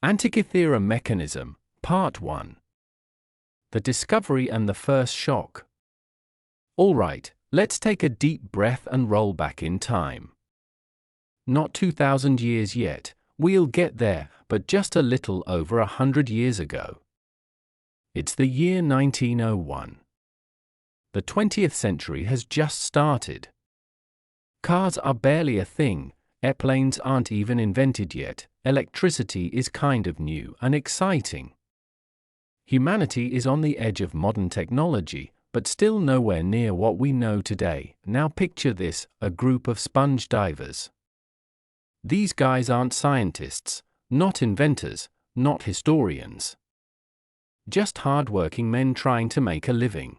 Antikythera Mechanism, Part 1. The Discovery and the First Shock. Alright, let's take a deep breath and roll back in time. Not 2,000 years yet, we'll get there, but just a little over 100 years ago. It's the year 1901. The 20th century has just started. Cars are barely a thing, airplanes aren't even invented yet, electricity is kind of new and exciting. Humanity is on the edge of modern technology, but still nowhere near what we know today. Now picture this, a group of sponge divers. These guys aren't scientists, not inventors, not historians. Just hard-working men trying to make a living.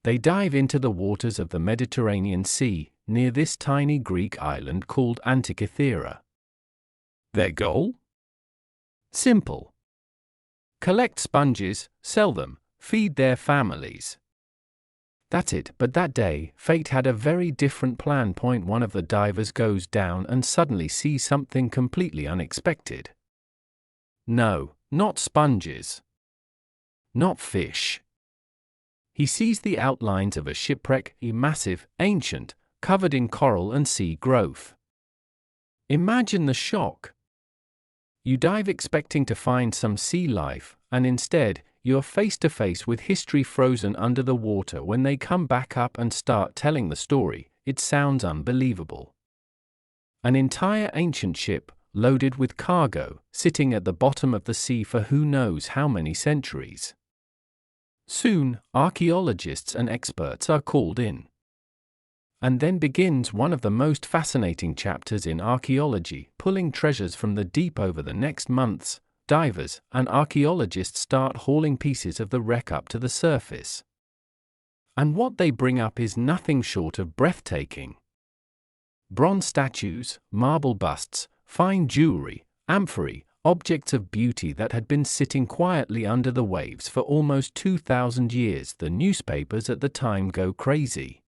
They dive into the waters of the Mediterranean Sea, near this tiny Greek island called Antikythera. Their goal? Simple. Collect sponges, sell them, feed their families. That's it, but that day, fate had a very different plan. One of the divers goes down and suddenly sees something completely unexpected. No, not sponges. Not fish. He sees the outlines of a shipwreck, massive, ancient, covered in coral and sea growth. Imagine the shock. You dive expecting to find some sea life, and instead, you're face to face with history frozen under the water. When they come back up and start telling the story, it sounds unbelievable. An entire ancient ship, loaded with cargo, sitting at the bottom of the sea for who knows how many centuries. Soon, archaeologists and experts are called in. And then begins one of the most fascinating chapters in archaeology, pulling treasures from the deep. Over the next months, divers and archaeologists start hauling pieces of the wreck up to the surface. And what they bring up is nothing short of breathtaking. Bronze statues, marble busts, fine jewelry, amphorae, objects of beauty that had been sitting quietly under the waves for almost 2,000 years. The newspapers at the time go crazy.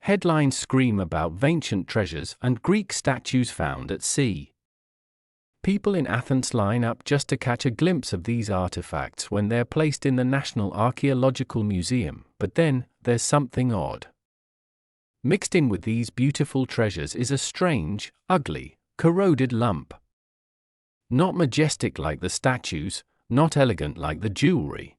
Headlines scream about ancient treasures and Greek statues found at sea. People in Athens line up just to catch a glimpse of these artifacts when they're placed in the National Archaeological Museum. But then, there's something odd. Mixed in with these beautiful treasures is a strange, ugly, corroded lump. Not majestic like the statues, not elegant like the jewelry.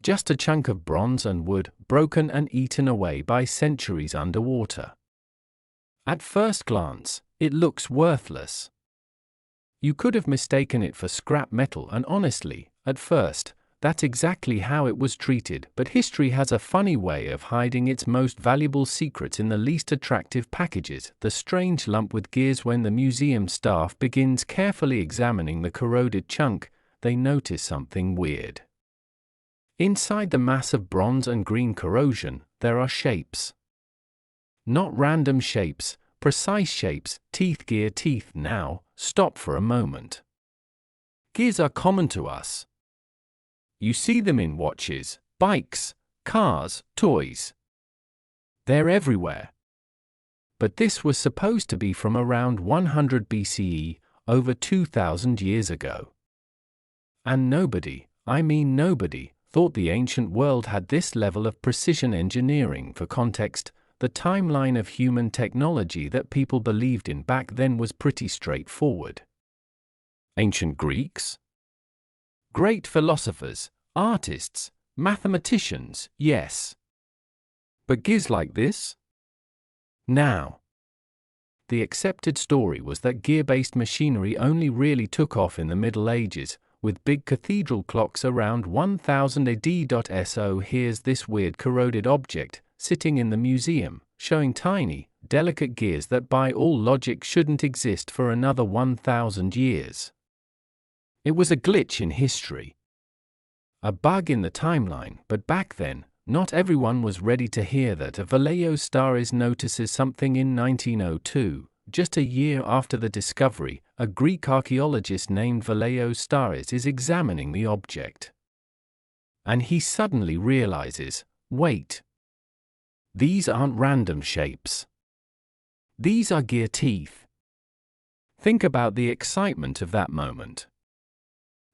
Just a chunk of bronze and wood, broken and eaten away by centuries underwater. At first glance, it looks worthless. You could have mistaken it for scrap metal, and honestly, at first, that's exactly how it was treated. But history has a funny way of hiding its most valuable secrets in the least attractive packages. The strange lump with gears. When the museum staff begins carefully examining the corroded chunk, they notice something weird. Inside the mass of bronze and green corrosion, there are shapes. Not random shapes, precise shapes, gear teeth. Now, stop for a moment. Gears are common to us. You see them in watches, bikes, cars, toys. They're everywhere. But this was supposed to be from around 100 BCE, over 2,000 years ago. And nobody, I mean nobody, thought the ancient world had this level of precision engineering. For context, the timeline of human technology that people believed in back then was pretty straightforward. Ancient Greeks? Great philosophers, artists, mathematicians, yes. But gears like this? Now. The accepted story was that gear-based machinery only really took off in the Middle Ages, with big cathedral clocks around 1000 AD. So here's this weird corroded object, sitting in the museum, showing tiny, delicate gears that by all logic shouldn't exist for another 1,000 years. It was a glitch in history. A bug in the timeline. But back then, not everyone was ready to hear that. Vallejo Staris notices something in 1902. Just a year after the discovery, a Greek archaeologist named Vallejo Staris is examining the object. And he suddenly realizes, wait. These aren't random shapes. These are gear teeth. Think about the excitement of that moment.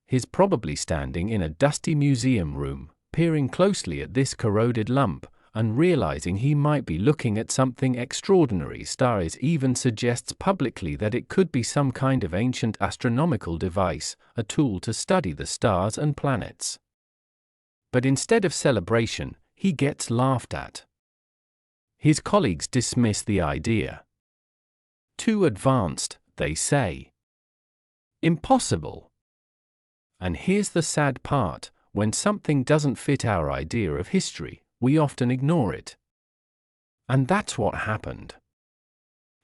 He's probably standing in a dusty museum room, peering closely at this corroded lump, and realizing he might be looking at something extraordinary. Stars even suggests publicly that it could be some kind of ancient astronomical device, a tool to study the stars and planets. But instead of celebration, he gets laughed at. His colleagues dismiss the idea. Too advanced, they say. Impossible. And here's the sad part: when something doesn't fit our idea of history, we often ignore it. And that's what happened.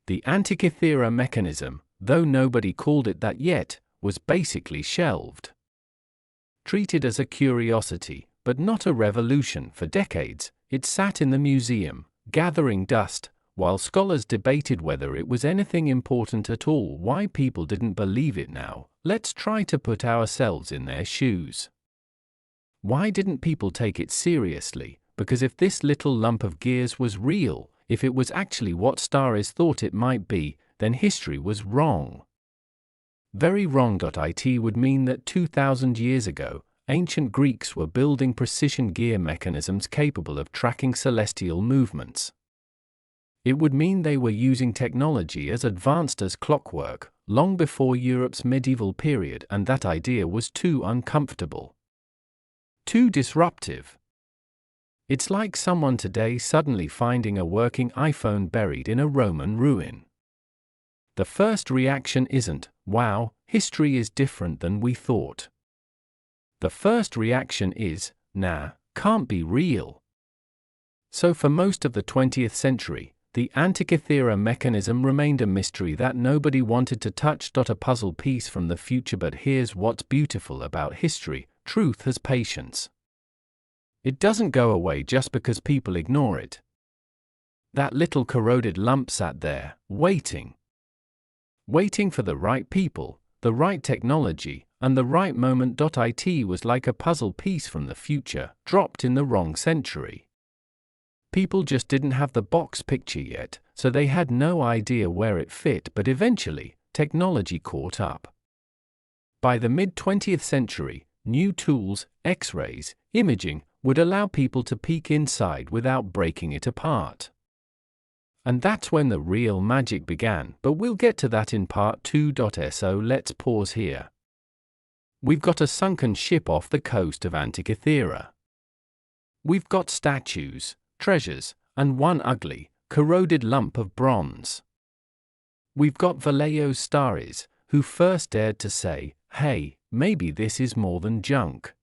The Antikythera mechanism, though nobody called it that yet, was basically shelved. Treated as a curiosity, but not a revolution. For decades, it sat in the museum, gathering dust, while scholars debated whether it was anything important at all. Why people didn't believe it now? Let's try to put ourselves in their shoes. Why didn't people take it seriously? Because if this little lump of gears was real, if it was actually what stars thought it might be, then history was wrong. Very wrong. It would mean that 2,000 years ago, ancient Greeks were building precision gear mechanisms capable of tracking celestial movements. It would mean they were using technology as advanced as clockwork, long before Europe's medieval period, and that idea was too uncomfortable. Too disruptive. It's like someone today suddenly finding a working iPhone buried in a Roman ruin. The first reaction isn't, "Wow, history is different than we thought." The first reaction is, "Nah, can't be real." So for most of the 20th century, the Antikythera mechanism remained a mystery that nobody wanted to touch. A puzzle piece from the future. But here's what's beautiful about history: truth has patience. It doesn't go away just because people ignore it. That little corroded lump sat there, waiting. Waiting for the right people, the right technology, and the right moment. It was like a puzzle piece from the future, dropped in the wrong century. People just didn't have the box picture yet, so they had no idea where it fit. But eventually, technology caught up. By the mid-20th century, new tools, X-rays, imaging, would allow people to peek inside without breaking it apart. And that's when the real magic began, but we'll get to that in part 2. So let's pause here. We've got a sunken ship off the coast of Antikythera. We've got statues, treasures, and one ugly, corroded lump of bronze. We've got Vallejo's Staris, who first dared to say, "Hey, maybe this is more than junk."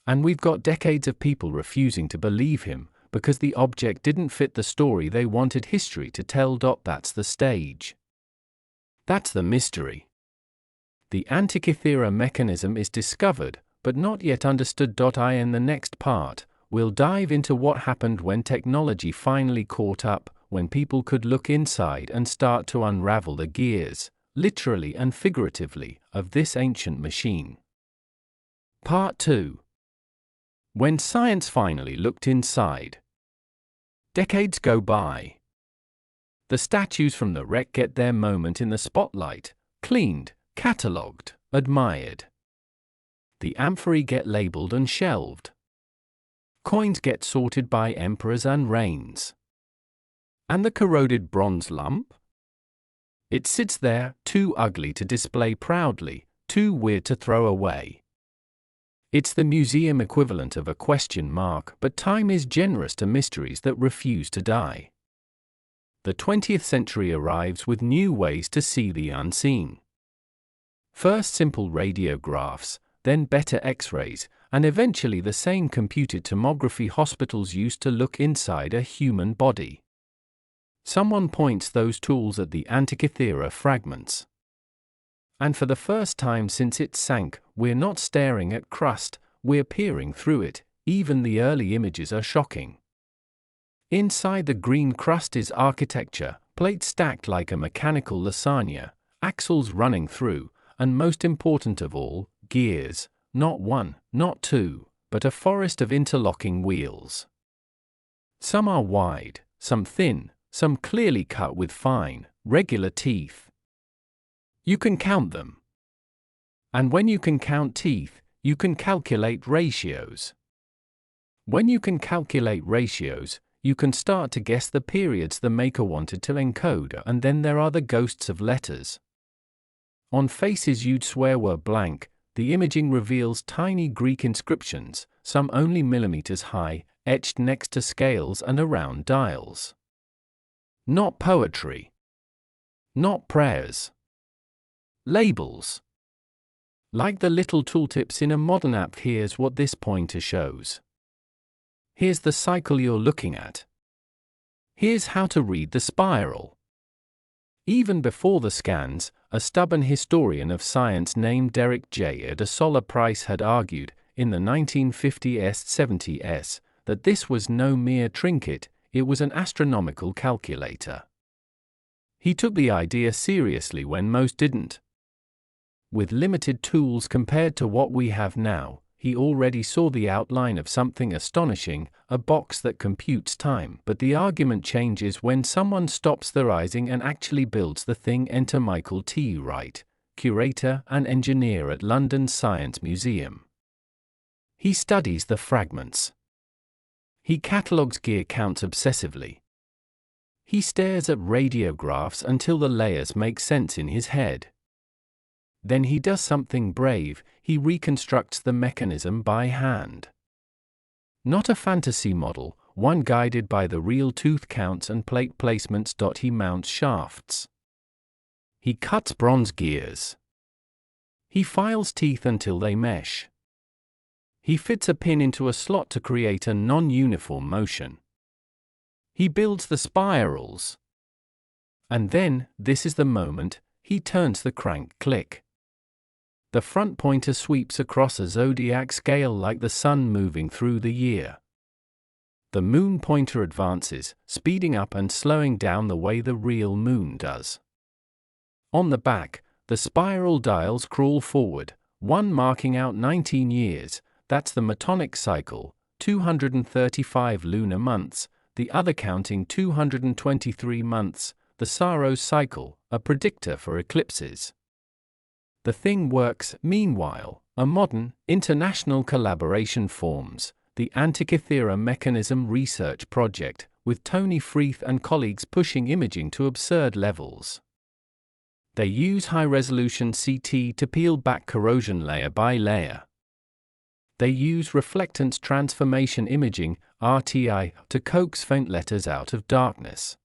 And we've got decades of people refusing to believe him, because the object didn't fit the story they wanted history to tell. That's the stage. That's the mystery. The Antikythera mechanism is discovered, but not yet understood. In the next part, we'll dive into what happened when technology finally caught up, when people could look inside and start to unravel the gears, literally and figuratively, of this ancient machine. Part 2. When science finally looked inside. Decades go by. The statues from the wreck get their moment in the spotlight, cleaned, catalogued, admired. The amphorae get labeled and shelved. Coins get sorted by emperors and reigns. And the corroded bronze lump? It sits there, too ugly to display proudly, too weird to throw away. It's the museum equivalent of a question mark, but time is generous to mysteries that refuse to die. The 20th century arrives with new ways to see the unseen. First simple radiographs, then better X-rays, and eventually the same computed tomography hospitals used to look inside a human body. Someone points those tools at the Antikythera fragments. And for the first time since it sank, we're not staring at crust, we're peering through it. Even the early images are shocking. Inside the green crust is architecture, plates stacked like a mechanical lasagna, axles running through, and most important of all, gears, not one, not two, but a forest of interlocking wheels. Some are wide, some thin, some clearly cut with fine, regular teeth. You can count them. And when you can count teeth, you can calculate ratios. When you can calculate ratios, you can start to guess the periods the maker wanted to encode, and then there are the ghosts of letters. On faces you'd swear were blank, the imaging reveals tiny Greek inscriptions, some only millimeters high, etched next to scales and around dials. Not poetry. Not prayers. Labels. Like the little tooltips in a modern app. Here's what this pointer shows. Here's the cycle you're looking at. Here's how to read the spiral. Even before the scans, a stubborn historian of science named Derek J. Adesola Price had argued, in the 1950s-70s, that this was no mere trinket, it was an astronomical calculator. He took the idea seriously when most didn't. With limited tools compared to what we have now, he already saw the outline of something astonishing, a box that computes time. But the argument changes when someone stops theorizing and actually builds the thing. Enter Michael T. Wright, curator and engineer at London's Science Museum. He studies the fragments. He catalogues gear counts obsessively. He stares at radiographs until the layers make sense in his head. Then he does something brave, he reconstructs the mechanism by hand. Not a fantasy model, one guided by the real tooth counts and plate placements. He mounts shafts. He cuts bronze gears. He files teeth until they mesh. He fits a pin into a slot to create a non-uniform motion. He builds the spirals. And then, this is the moment, he turns the crank. Click. The front pointer sweeps across a zodiac scale like the sun moving through the year. The moon pointer advances, speeding up and slowing down the way the real moon does. On the back, the spiral dials crawl forward, one marking out 19 years, that's the Metonic cycle, 235 lunar months, the other counting 223 months, the Saros cycle, a predictor for eclipses. The thing works. Meanwhile, a modern, international collaboration forms, the Antikythera Mechanism Research Project, with Tony Freeth and colleagues pushing imaging to absurd levels. They use high-resolution CT to peel back corrosion layer by layer. They use reflectance transformation imaging, RTI, to coax faint letters out of darkness.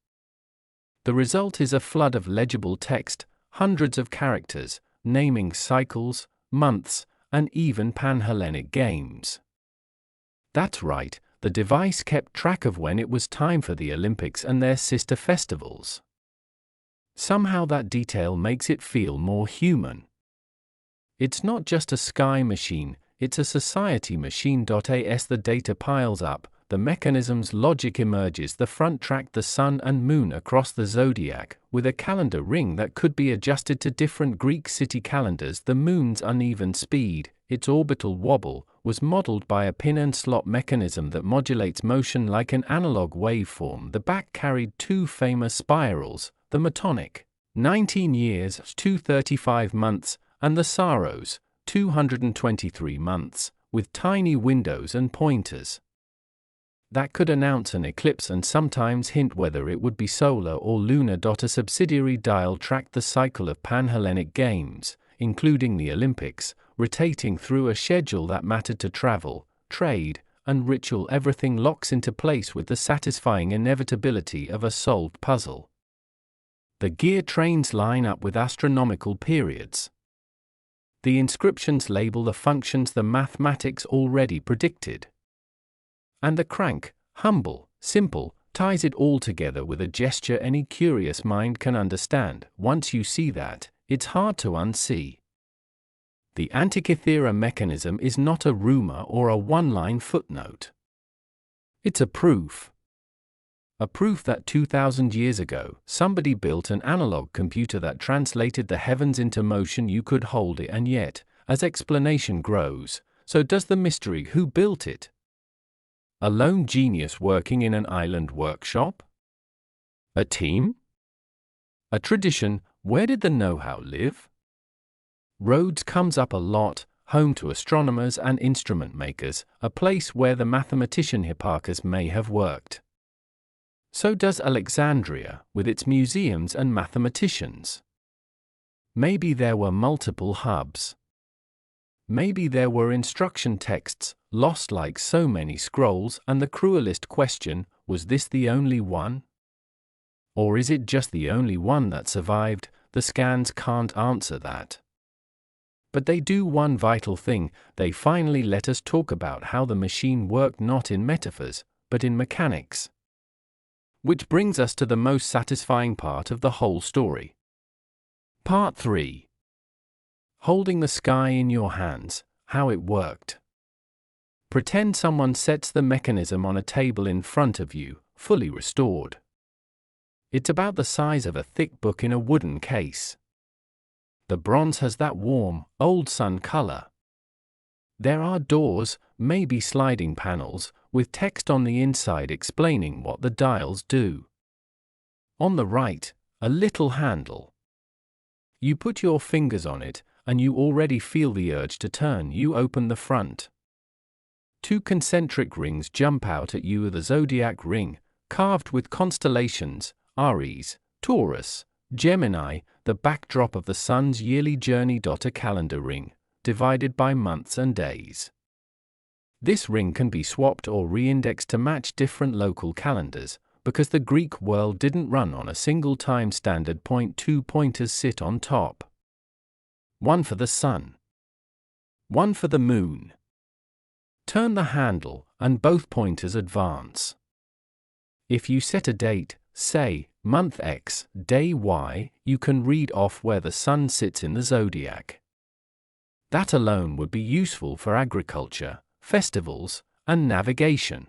The result is a flood of legible text, hundreds of characters, naming cycles, months, and even Pan-Hellenic games. That's right, the device kept track of when it was time for the Olympics and their sister festivals. Somehow that detail makes it feel more human. It's not just a sky machine, it's a society machine. As the data piles up, the mechanism's logic emerges. The front tracked the sun and moon across the zodiac, with a calendar ring that could be adjusted to different Greek city calendars. The moon's uneven speed, its orbital wobble, was modeled by a pin and slot mechanism that modulates motion like an analog waveform. The back carried two famous spirals, the Metonic, 19 years, 235 months, and the Saros, 223 months, with tiny windows and pointers that could announce an eclipse and sometimes hint whether it would be solar or lunar. A subsidiary dial tracked the cycle of Pan-Hellenic games, including the Olympics, rotating through a schedule that mattered to travel, trade, and ritual. Everything locks into place with the satisfying inevitability of a solved puzzle. The gear trains line up with astronomical periods. The inscriptions label the functions the mathematics already predicted. And the crank, humble, simple, ties it all together with a gesture any curious mind can understand. Once you see that, it's hard to unsee. The Antikythera mechanism is not a rumor or a one-line footnote. It's a proof. A proof that 2,000 years ago, somebody built an analog computer that translated the heavens into motion. You could hold it, and yet, as explanation grows, so does the mystery. Who built it? A lone genius working in an island workshop? A team? A tradition? Where did the know-how live? Rhodes comes up a lot, home to astronomers and instrument makers, a place where the mathematician Hipparchus may have worked. So does Alexandria, with its museums and mathematicians. Maybe there were multiple hubs. Maybe there were instruction texts, lost like so many scrolls, and the cruelest question, was this the only one? Or is it just the only one that survived? The scans can't answer that. But they do one vital thing: they finally let us talk about how the machine worked, not in metaphors, but in mechanics. Which brings us to the most satisfying part of the whole story. Part 3. Holding the sky in your hands, how it worked. Pretend someone sets the mechanism on a table in front of you, fully restored. It's about the size of a thick book in a wooden case. The bronze has that warm, old sun color. There are doors, maybe sliding panels, with text on the inside explaining what the dials do. On the right, a little handle. You put your fingers on it, and you already feel the urge to turn. You open the front. 2 concentric rings jump out at you: the Zodiac ring, carved with constellations, Aries, Taurus, Gemini, the backdrop of the sun's yearly journey. A calendar ring, divided by months and days. This ring can be swapped or re-indexed to match different local calendars, because the Greek world didn't run on a single time standard point. 2 pointers sit on top. One for the sun. One for the moon. Turn the handle, and both pointers advance. If you set a date, say, month X, day Y, you can read off where the sun sits in the zodiac. That alone would be useful for agriculture, festivals, and navigation.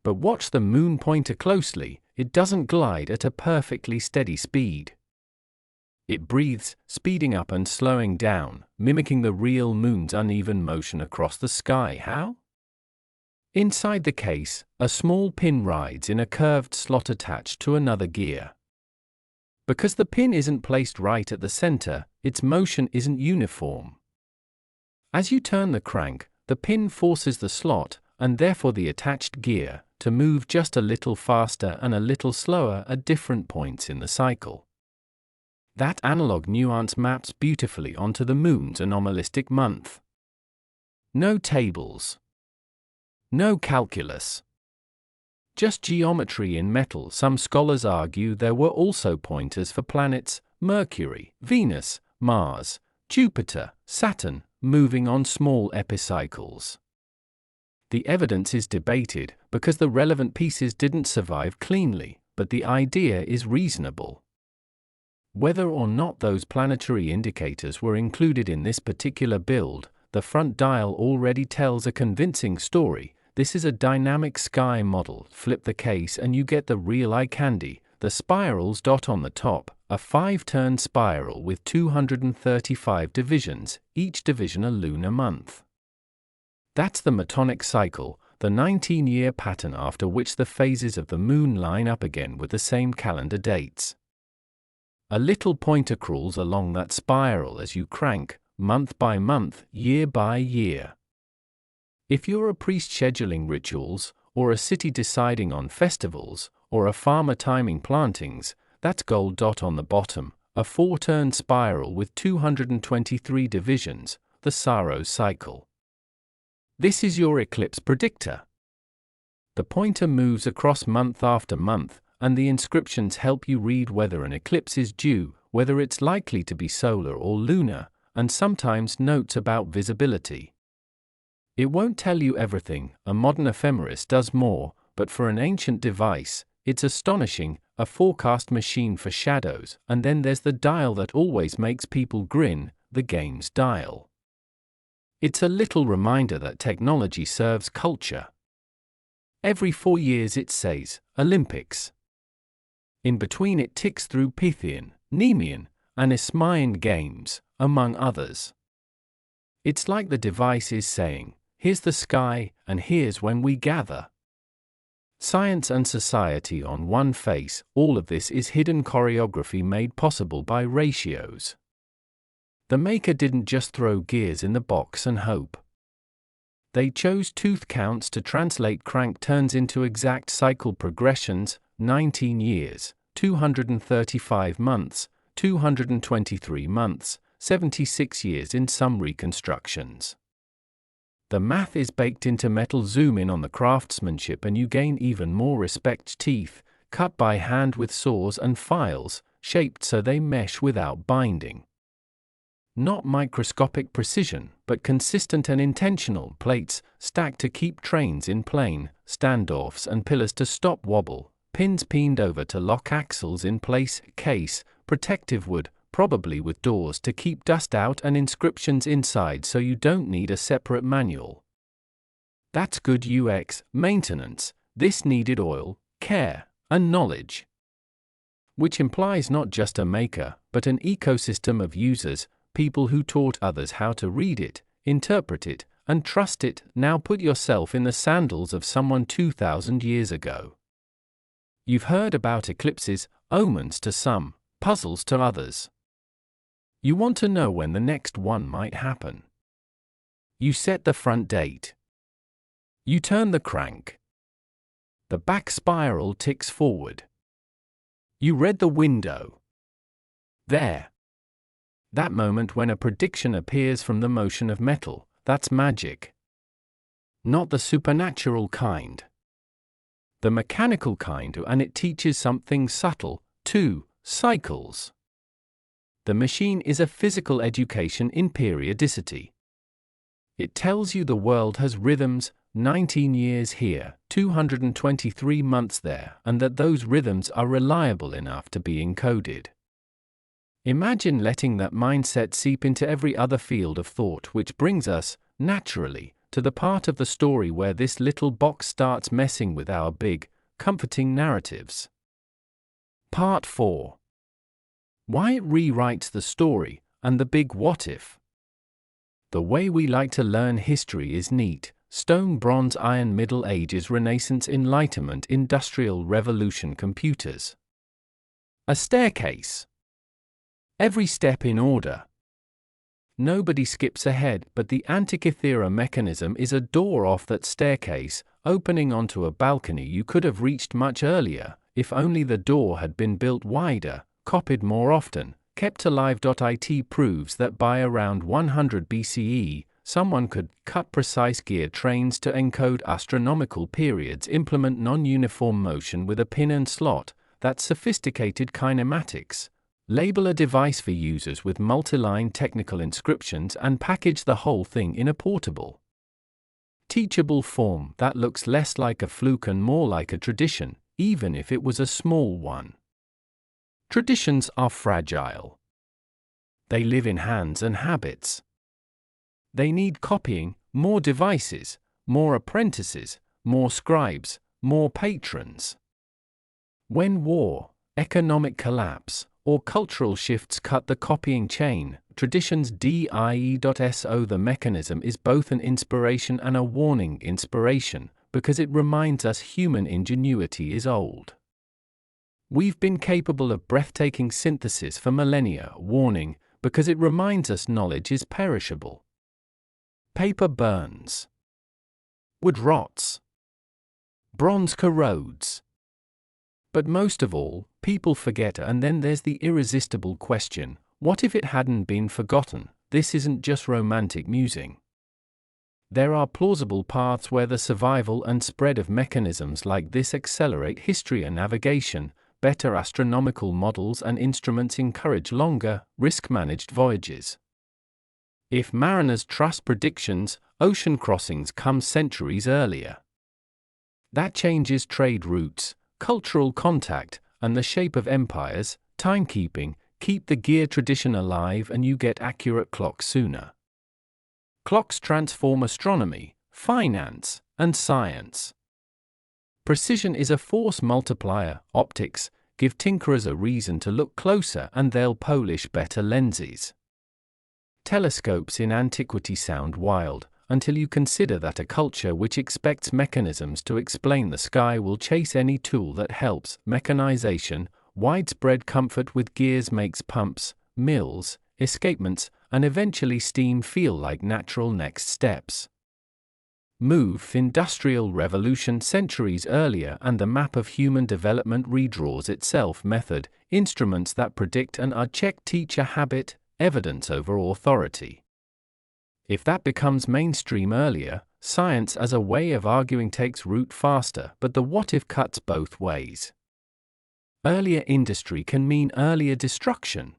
But watch the moon pointer closely. It doesn't glide at a perfectly steady speed. It breathes, speeding up and slowing down, mimicking the real moon's uneven motion across the sky. How? Inside the case, a small pin rides in a curved slot attached to another gear. Because the pin isn't placed right at the center, its motion isn't uniform. As you turn the crank, the pin forces the slot, and therefore the attached gear, to move just a little faster and a little slower at different points in the cycle. That analog nuance maps beautifully onto the moon's anomalistic month. No tables. No calculus. Just geometry in metal. Some scholars argue there were also pointers for planets: Mercury, Venus, Mars, Jupiter, Saturn, moving on small epicycles. The evidence is debated, because the relevant pieces didn't survive cleanly, but the idea is reasonable. Whether or not those planetary indicators were included in this particular build, the front dial already tells a convincing story. This is a dynamic sky model. Flip the case and you get the real eye candy: the spirals. On the top, a 5-turn spiral with 235 divisions, each division a lunar month. That's the Metonic cycle, the 19-year pattern after which the phases of the moon line up again with the same calendar dates. A little pointer crawls along that spiral as you crank, month by month, year by year. If you're a priest scheduling rituals, or a city deciding on festivals, or a farmer timing plantings, that's gold. On the bottom, a 4-turn spiral with 223 divisions, the Saros cycle. This is your eclipse predictor. The pointer moves across month after month, and the inscriptions help you read whether an eclipse is due, whether it's likely to be solar or lunar, and sometimes notes about visibility. It won't tell you everything, a modern ephemeris does more, but for an ancient device, it's astonishing: a forecast machine for shadows. And then there's the dial that always makes people grin, the game's dial. It's a little reminder that technology serves culture. Every 4 years it says, Olympics. In between it ticks through Pythian, Nemean, and Isthmian games, among others. It's like the device is saying, here's the sky, and here's when we gather. Science and society on one face. All of this is hidden choreography made possible by ratios. The maker didn't just throw gears in the box and hope. They chose tooth counts to translate crank turns into exact cycle progressions: 19 years, 235 months, 223 months, 76 years in some reconstructions. The math is baked into metal. Zoom in on the craftsmanship and you gain even more respect. Teeth, cut by hand with saws and files, shaped so they mesh without binding. Not microscopic precision, but consistent and intentional. Plates, stacked to keep trains in plane, standoffs and pillars to stop wobble, pins pinned over to lock axles in place. Case, protective wood, probably with doors to keep dust out and inscriptions inside so you don't need a separate manual. That's good UX. Maintenance, this needed oil, care, and knowledge. Which implies not just a maker, but an ecosystem of users, people who taught others how to read it, interpret it, and trust it. Now put yourself in the sandals of someone 2,000 years ago. You've heard about eclipses, omens to some, puzzles to others. You want to know when the next one might happen. You set the front date. You turn the crank. The back spiral ticks forward. You read the window. There. That moment when a prediction appears from the motion of metal, that's magic. Not the supernatural kind. The mechanical kind, and it teaches something subtle, too: cycles. The machine is a physical education in periodicity. It tells you the world has rhythms: 19 years here, 223 months there, and that those rhythms are reliable enough to be encoded. Imagine letting that mindset seep into every other field of thought, which brings us, naturally, to the part of the story where this little box starts messing with our big, comforting narratives. Part 4. Why it rewrites the story, and the big what if. The way we like to learn history is neat: stone, bronze, iron, Middle Ages, Renaissance, Enlightenment, Industrial Revolution, computers. A staircase. Every step in order. Nobody skips ahead, but the Antikythera mechanism is a door off that staircase, opening onto a balcony you could have reached much earlier, if only the door had been built wider, copied more often, kept alive. It proves that by around 100 BCE, someone could cut precise gear trains to encode astronomical periods, implement non-uniform motion with a pin and slot, that's sophisticated kinematics, label a device for users with multi-line technical inscriptions, and package the whole thing in a portable, teachable form that looks less like a fluke and more like a tradition, even if it was a small one. Traditions are fragile. They live in hands and habits. They need copying: more devices, more apprentices, more scribes, more patrons. When war, economic collapse, or cultural shifts cut the copying chain, traditions die.so. The mechanism is both an inspiration and a warning. Inspiration, because it reminds us human ingenuity is old. We've been capable of breathtaking synthesis for millennia. Warning, because it reminds us knowledge is perishable. Paper burns. Wood rots. Bronze corrodes. But most of all, people forget, and then there's the irresistible question: what if it hadn't been forgotten? This isn't just romantic musing. There are plausible paths where the survival and spread of mechanisms like this accelerate history and navigation. Better astronomical models and instruments encourage longer, risk-managed voyages. If mariners trust predictions, ocean crossings come centuries earlier. That changes trade routes, cultural contact, and the shape of empires. Timekeeping, keep the gear tradition alive and you get accurate clocks sooner. Clocks transform astronomy, finance, and science. Precision is a force multiplier. Optics, give tinkerers a reason to look closer and they'll polish better lenses. Telescopes in antiquity sound wild, until you consider that a culture which expects mechanisms to explain the sky will chase any tool that helps. Mechanization, widespread comfort with gears makes pumps, mills, escapements, and eventually steam feel like natural next steps. Move Industrial Revolution centuries earlier and the map of human development redraws itself method, instruments that predict and uncheck teacher habit, evidence over authority. If that becomes mainstream earlier, science as a way of arguing takes root faster, but the what-if cuts both ways. Earlier industry can mean earlier destruction.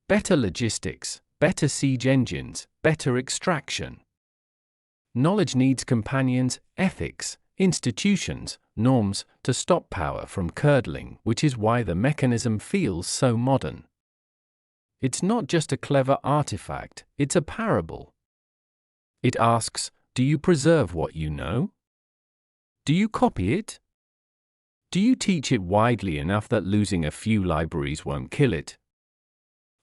Better logistics, better siege engines, better extraction. Knowledge needs companions, ethics, institutions, norms, to stop power from curdling, which is why the mechanism feels so modern. It's not just a clever artifact, it's a parable. It asks, do you preserve what you know? Do you copy it? Do you teach it widely enough that losing a few libraries won't kill it?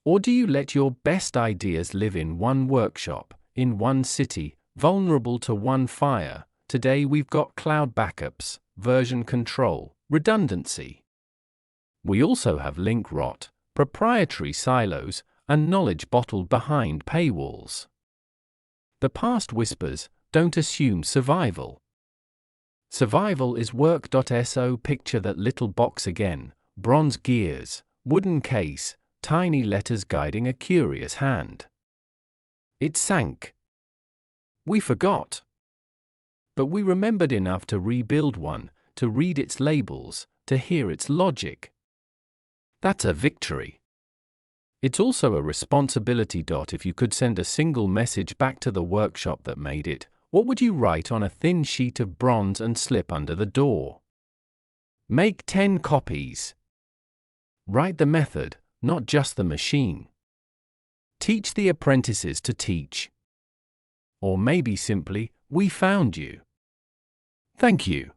Or do you let your best ideas live in one workshop, in one city, vulnerable to one fire? Today we've got cloud backups, version control, redundancy. We also have link rot, proprietary silos, and knowledge bottled behind paywalls. The past whispers, don't assume survival. Survival is work.so. Picture that little box again, bronze gears, wooden case, tiny letters guiding a curious hand. It sank. We forgot. But we remembered enough to rebuild one, to read its labels, to hear its logic. That's a victory. It's also a responsibility. If you could send a single message back to the workshop that made it, what would you write on a thin sheet of bronze and slip under the door? Make 10 copies. Write the method, not just the machine. Teach the apprentices to teach. Or maybe simply, we found you. Thank you.